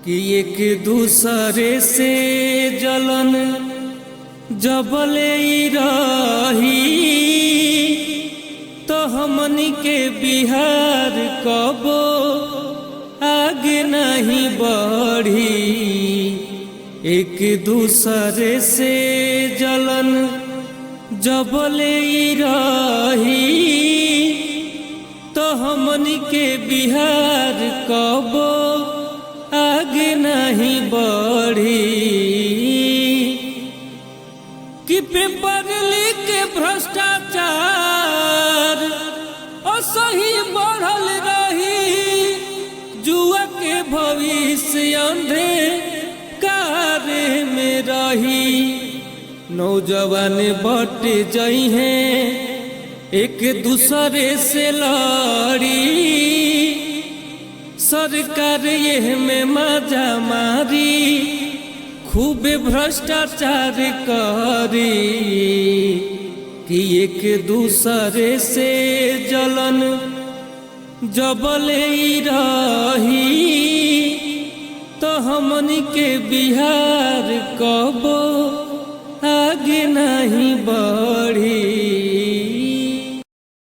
कि एक दूसरे से जलन जबले रही तो हमनी के बिहार कबो आगे नहीं बढ़ी। एक दूसरे से जलन जबले रही तो हमनी के बिहार कबो आगे नहीं बढ़ी। कि पेपर लीक भ्रष्टाचार असही बढ़ल रही, जुआ के भविष्य अंधकार में रही। नौजवान बट जई हैं एक दूसरे से लड़ी, सरकार ये में मजा मारी खूब भ्रष्टाचार करी। कि एक दूसरे से जलन जबले रही तो हमनी के बिहार कबो आगे नहीं बढ़ी।